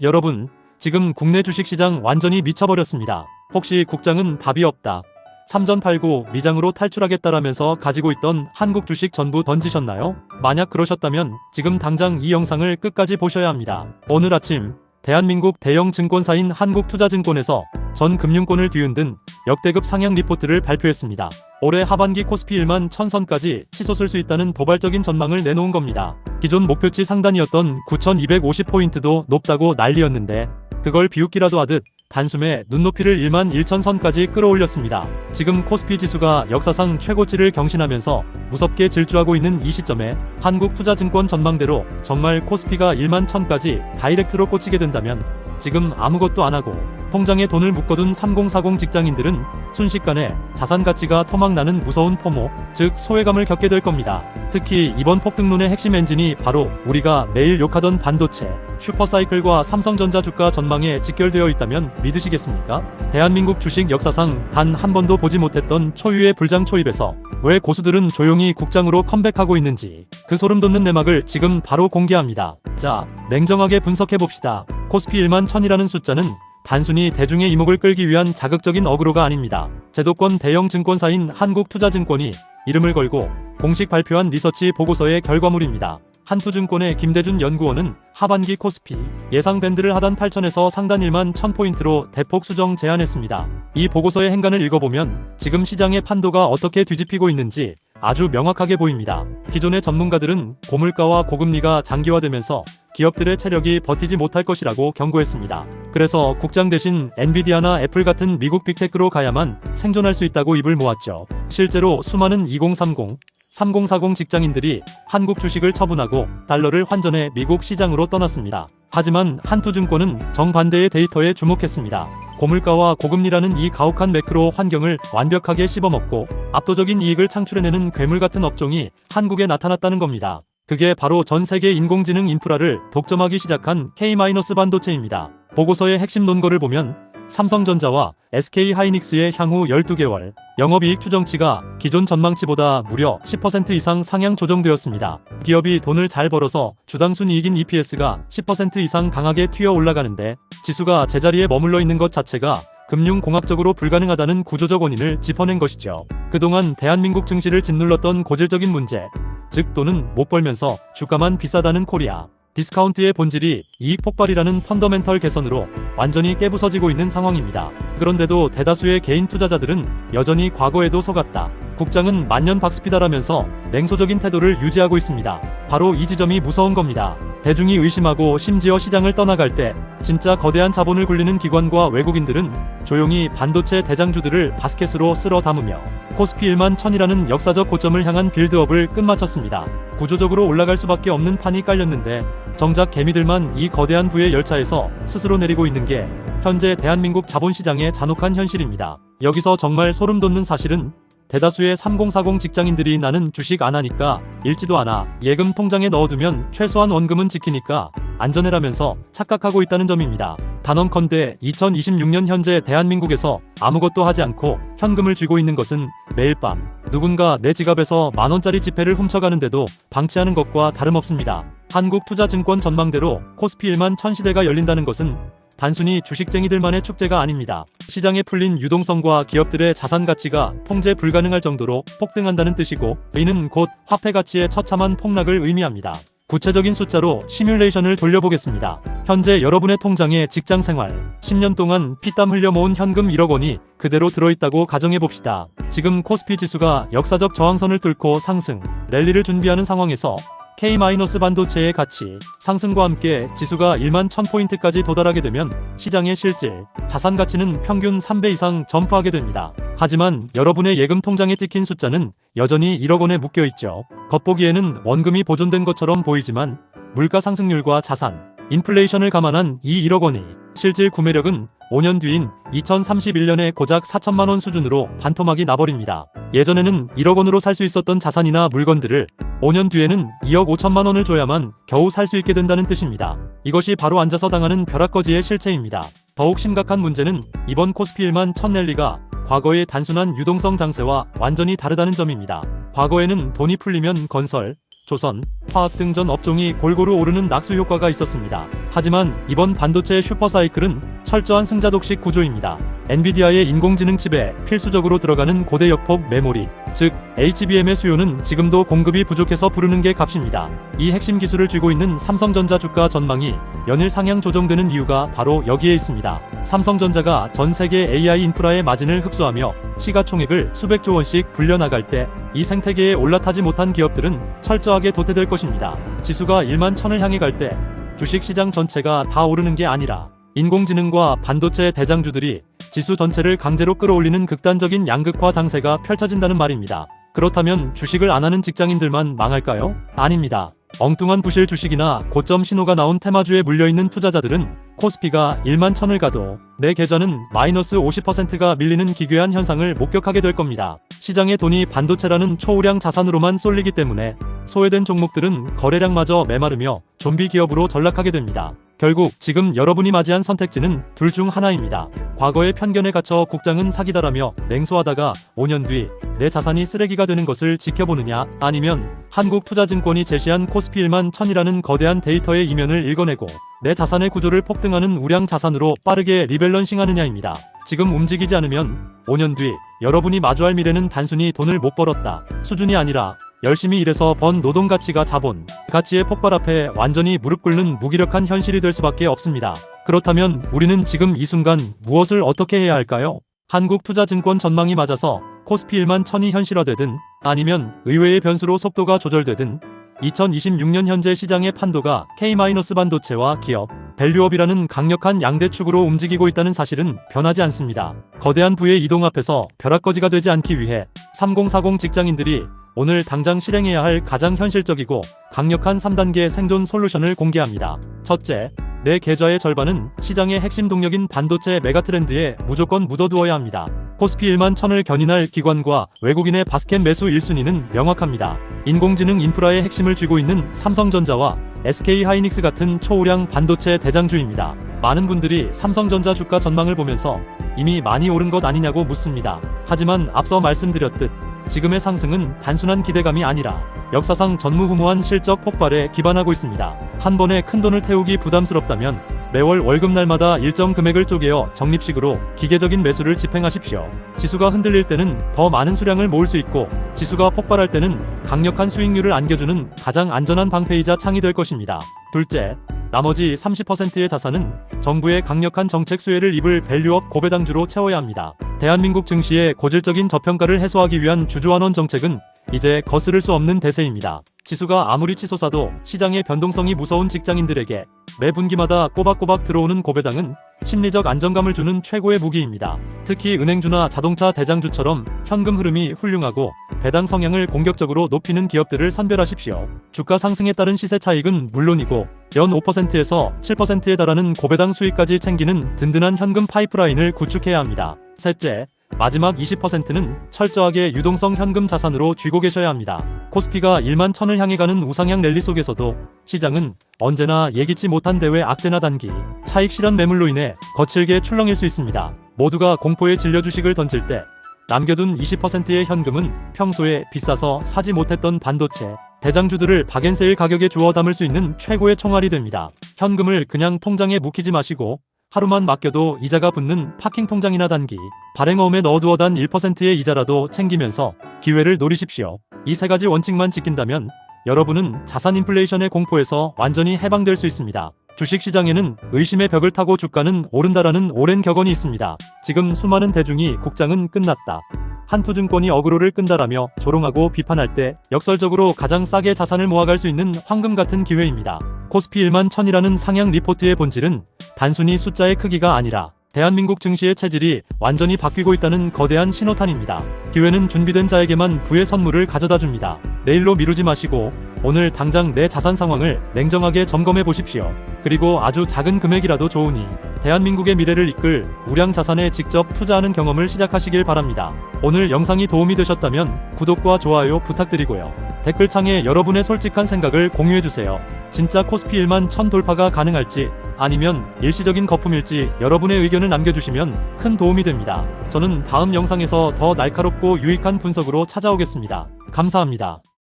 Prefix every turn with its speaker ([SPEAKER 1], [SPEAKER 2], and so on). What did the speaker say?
[SPEAKER 1] 여러분, 지금 국내 주식시장 완전히 미쳐버렸습니다. 혹시 국장은 답이 없다, 삼전 팔고 미장으로 탈출하겠다라면서 가지고 있던 한국 주식 전부 던지셨나요? 만약 그러셨다면 지금 당장 이 영상을 끝까지 보셔야 합니다. 오늘 아침 대한민국 대형 증권사인 한국투자증권에서 전 금융권을 뒤흔든 역대급 상향 리포트를 발표했습니다. 올해 하반기 코스피 1만 1000선까지 치솟을 수 있다는 도발적인 전망을 내놓은 겁니다. 기존 목표치 상단이었던 9250포인트도 높다고 난리였는데 그걸 비웃기라도 하듯 단숨에 눈높이를 1만 1000선까지 끌어올렸습니다. 지금 코스피 지수가 역사상 최고치를 경신하면서 무섭게 질주하고 있는 이 시점에 한국투자증권 전망대로 정말 코스피가 1만 1000까지 다이렉트로 꽂히게 된다면 지금 아무것도 안하고 통장에 돈을 묶어둔 3040 직장인들은 순식간에 자산 가치가 토막나는 무서운 포모, 즉 소외감을 겪게 될 겁니다. 특히 이번 폭등론의 핵심 엔진이 바로 우리가 매일 욕하던 반도체, 슈퍼사이클과 삼성전자 주가 전망에 직결되어 있다면 믿으시겠습니까? 대한민국 주식 역사상 단 한 번도 보지 못했던 초유의 불장 초입에서 왜 고수들은 조용히 국장으로 컴백하고 있는지 그 소름 돋는 내막을 지금 바로 공개합니다. 자, 냉정하게 분석해봅시다. 코스피 1만 1000이라는 숫자는 단순히 대중의 이목을 끌기 위한 자극적인 어그로가 아닙니다. 제도권 대형 증권사인 한국투자증권이 이름을 걸고 공식 발표한 리서치 보고서의 결과물입니다. 한투증권의 김대준 연구원은 하반기 코스피 예상 밴드를 하단 8000에서 상단 1만 1000포인트로 대폭 수정 제안했습니다. 이 보고서의 행간을 읽어보면 지금 시장의 판도가 어떻게 뒤집히고 있는지 아주 명확하게 보입니다. 기존의 전문가들은 고물가와 고금리가 장기화되면서 기업들의 체력이 버티지 못할 것이라고 경고했습니다. 그래서 국장 대신 엔비디아나 애플 같은 미국 빅테크로 가야만 생존할 수 있다고 입을 모았죠. 실제로 수많은 2030, 3040 직장인들이 한국 주식을 처분하고 달러를 환전해 미국 시장으로 떠났습니다. 하지만 한투증권은 정반대의 데이터에 주목했습니다. 고물가와 고금리라는 이 가혹한 매크로 환경을 완벽하게 씹어먹고 압도적인 이익을 창출해내는 괴물 같은 업종이 한국에 나타났다는 겁니다. 그게 바로 전 세계 인공지능 인프라를 독점하기 시작한 K-반도체입니다. 보고서의 핵심 논거를 보면 삼성전자와 SK하이닉스의 향후 12개월 영업이익 추정치가 기존 전망치보다 무려 10% 이상 상향 조정되었습니다. 기업이 돈을 잘 벌어서 주당 순이익인 EPS가 10% 이상 강하게 튀어 올라가는데 지수가 제자리에 머물러 있는 것 자체가 금융공학적으로 불가능하다는 구조적 원인을 짚어낸 것이죠. 그동안 대한민국 증시를 짓눌렀던 고질적인 문제, 즉 돈은 못 벌면서 주가만 비싸다는 코리아 디스카운트의 본질이 이익 폭발이라는 펀더멘털 개선으로 완전히 깨부서지고 있는 상황입니다. 그런데도 대다수의 개인 투자자들은 여전히 과거에도 속았다, 국장은 만년박스피다라면서 냉소적인 태도를 유지하고 있습니다. 바로 이 지점이 무서운 겁니다. 대중이 의심하고 심지어 시장을 떠나갈 때 진짜 거대한 자본을 굴리는 기관과 외국인들은 조용히 반도체 대장주들을 바스켓으로 쓸어 담으며 코스피 1만 1000이라는 역사적 고점을 향한 빌드업을 끝마쳤습니다. 구조적으로 올라갈 수밖에 없는 판이 깔렸는데 정작 개미들만 이 거대한 부의 열차에서 스스로 내리고 있는 게 현재 대한민국 자본시장의 잔혹한 현실입니다. 여기서 정말 소름 돋는 사실은 대다수의 3040 직장인들이 나는 주식 안 하니까 읽지도 않아, 예금 통장에 넣어두면 최소한 원금은 지키니까 안전해라면서 착각하고 있다는 점입니다. 단언컨대 2026년 현재 대한민국에서 아무것도 하지 않고 현금을 쥐고 있는 것은 매일 밤 누군가 내 지갑에서 만원짜리 지폐를 훔쳐가는데도 방치하는 것과 다름없습니다. 한국투자증권 전망대로 코스피 1만 1000 시대가 열린다는 것은 단순히 주식쟁이들만의 축제가 아닙니다. 시장에 풀린 유동성과 기업들의 자산 가치가 통제 불가능할 정도로 폭등한다는 뜻이고, 이는 곧 화폐 가치의 처참한 폭락을 의미합니다. 구체적인 숫자로 시뮬레이션을 돌려보겠습니다. 현재 여러분의 통장에 직장생활 10년 동안 피땀 흘려 모은 현금 1억 원이 그대로 들어있다고 가정해봅시다. 지금 코스피 지수가 역사적 저항선을 뚫고 상승, 랠리를 준비하는 상황에서 K-반도체의 가치 상승과 함께 지수가 1만 1000포인트까지 도달하게 되면 시장의 실질, 자산 가치는 평균 3배 이상 점프하게 됩니다. 하지만 여러분의 예금 통장에 찍힌 숫자는 여전히 1억 원에 묶여있죠. 겉보기에는 원금이 보존된 것처럼 보이지만 물가 상승률과 자산, 인플레이션을 감안한 이 1억 원이 실질 구매력은 5년 뒤인 2031년에 고작 4천만 원 수준으로 반토막이 나버립니다. 예전에는 1억 원으로 살 수 있었던 자산이나 물건들을 5년 뒤에는 2억 5천만 원을 줘야만 겨우 살 수 있게 된다는 뜻입니다. 이것이 바로 앉아서 당하는 벼락거지의 실체입니다. 더욱 심각한 문제는 이번 코스피 1만 1000 랠리가 과거의 단순한 유동성 장세와 완전히 다르다는 점입니다. 과거에는 돈이 풀리면 건설, 조선, 화학 등 전 업종이 골고루 오르는 낙수 효과가 있었습니다. 하지만 이번 반도체의 슈퍼사이클은 철저한 승자독식 구조입니다. 엔비디아의 인공지능 칩에 필수적으로 들어가는 고대 역폭 메모리, 즉 HBM의 수요는 지금도 공급이 부족해서 부르는 게 값입니다. 이 핵심 기술을 쥐고 있는 삼성전자 주가 전망이 연일 상향 조정되는 이유가 바로 여기에 있습니다. 삼성전자가 전 세계 AI 인프라의 마진을 흡수하며 시가총액을 수백조 원씩 불려나갈 때 이 생태계에 올라타지 못한 기업들은 철저하게 도태될 것입니다. 지수가 1만 1000을 향해 갈 때 주식시장 전체가 다 오르는 게 아니라 인공지능과 반도체 대장주들이 지수 전체를 강제로 끌어올리는 극단적인 양극화 장세가 펼쳐진다는 말입니다. 그렇다면 주식을 안 하는 직장인들만 망할까요? 아닙니다. 엉뚱한 부실 주식이나 고점 신호가 나온 테마주에 물려있는 투자자들은 코스피가 1만 1000을 가도 내 계좌는 마이너스 50%가 밀리는 기괴한 현상을 목격하게 될 겁니다. 시장의 돈이 반도체라는 초우량 자산으로만 쏠리기 때문에 소외된 종목들은 거래량마저 메마르며 좀비 기업으로 전락하게 됩니다. 결국 지금 여러분이 맞이한 선택지는 둘 중 하나입니다. 과거의 편견에 갇혀 국장은 사기다라며 냉소하다가 5년 뒤 내 자산이 쓰레기가 되는 것을 지켜보느냐, 아니면 한국투자증권이 제시한 코스피 1만 1000이라는 거대한 데이터의 이면을 읽어내고 내 자산의 구조를 폭등하는 우량 자산으로 빠르게 리밸런싱하느냐입니다. 지금 움직이지 않으면 5년 뒤 여러분이 마주할 미래는 단순히 돈을 못 벌었다 수준이 아니라 열심히 일해서 번 노동 가치가 자본 가치의 폭발 앞에 완전히 무릎 꿇는 무기력한 현실이 될 수밖에 없습니다. 그렇다면 우리는 지금 이 순간 무엇을 어떻게 해야 할까요? 한국투자증권 전망이 맞아서 코스피 1만 1000이 현실화되든 아니면 의외의 변수로 속도가 조절되든 2026년 현재 시장의 판도가 K-반도체와 기업, 밸류업이라는 강력한 양대축으로 움직이고 있다는 사실은 변하지 않습니다. 거대한 부의 이동 앞에서 벼락거지가 되지 않기 위해 3040 직장인들이 오늘 당장 실행해야 할 가장 현실적이고 강력한 3단계 생존 솔루션을 공개합니다. 첫째, 내 계좌의 절반은 시장의 핵심 동력인 반도체 메가트렌드에 무조건 묻어두어야 합니다. 코스피 1만 1000을 견인할 기관과 외국인의 바스켓 매수 1순위는 명확합니다. 인공지능 인프라의 핵심을 쥐고 있는 삼성전자와 SK하이닉스 같은 초우량 반도체 대장주입니다. 많은 분들이 삼성전자 주가 전망을 보면서 이미 많이 오른 것 아니냐고 묻습니다. 하지만 앞서 말씀드렸듯 지금의 상승은 단순한 기대감이 아니라 역사상 전무후무한 실적 폭발에 기반하고 있습니다. 한 번에 큰돈을 태우기 부담스럽다면 매월 월급날마다 일정 금액을 쪼개어 적립식으로 기계적인 매수를 집행하십시오. 지수가 흔들릴 때는 더 많은 수량을 모을 수 있고 지수가 폭발할 때는 강력한 수익률을 안겨주는 가장 안전한 방패이자 창이 될 것입니다. 둘째, 나머지 30%의 자산은 정부의 강력한 정책 수혜를 입을 밸류업 고배당주로 채워야 합니다. 대한민국 증시의 고질적인 저평가를 해소하기 위한 주주환원 정책은 이제 거스를 수 없는 대세입니다. 지수가 아무리 치솟아도 시장의 변동성이 무서운 직장인들에게 매 분기마다 꼬박꼬박 들어오는 고배당은 심리적 안정감을 주는 최고의 무기입니다. 특히 은행주나 자동차 대장주처럼 현금 흐름이 훌륭하고 배당 성향을 공격적으로 높이는 기업들을 선별하십시오. 주가 상승에 따른 시세 차익은 물론이고 연 5%에서 7%에 달하는 고배당 수익까지 챙기는 든든한 현금 파이프라인을 구축해야 합니다. 셋째, 마지막 20%는 철저하게 유동성 현금 자산으로 쥐고 계셔야 합니다. 코스피가 1만 1000을 향해 가는 우상향 랠리 속에서도 시장은 언제나 예기치 못한 대외 악재나 단기 차익 실현 매물로 인해 거칠게 출렁일 수 있습니다. 모두가 공포에 질려 주식을 던질 때 남겨둔 20%의 현금은 평소에 비싸서 사지 못했던 반도체 대장주들을 박앤세일 가격에 주워 담을 수 있는 최고의 총알이 됩니다. 현금을 그냥 통장에 묵히지 마시고 하루만 맡겨도 이자가 붙는 파킹 통장이나 단기 발행어음에 넣어두어 단 1%의 이자라도 챙기면서 기회를 노리십시오. 이 세 가지 원칙만 지킨다면 여러분은 자산 인플레이션의 공포에서 완전히 해방될 수 있습니다. 주식시장에는 의심의 벽을 타고 주가는 오른다라는 오랜 격언이 있습니다. 지금 수많은 대중이 국장은 끝났다, 한투증권이 어그로를 끈다라며 조롱하고 비판할 때 역설적으로 가장 싸게 자산을 모아갈 수 있는 황금 같은 기회입니다. 코스피 1만 1000이라는 상향 리포트의 본질은 단순히 숫자의 크기가 아니라 대한민국 증시의 체질이 완전히 바뀌고 있다는 거대한 신호탄입니다. 기회는 준비된 자에게만 부의 선물을 가져다 줍니다. 내일로 미루지 마시고 오늘 당장 내 자산 상황을 냉정하게 점검해 보십시오. 그리고 아주 작은 금액이라도 좋으니 대한민국의 미래를 이끌 우량 자산에 직접 투자하는 경험을 시작하시길 바랍니다. 오늘 영상이 도움이 되셨다면 구독과 좋아요 부탁드리고요. 댓글창에 여러분의 솔직한 생각을 공유해주세요. 진짜 코스피 1만 1000 돌파가 가능할지 아니면 일시적인 거품일지 여러분의 의견을 남겨주시면 큰 도움이 됩니다. 저는 다음 영상에서 더 날카롭고 유익한 분석으로 찾아오겠습니다. 감사합니다.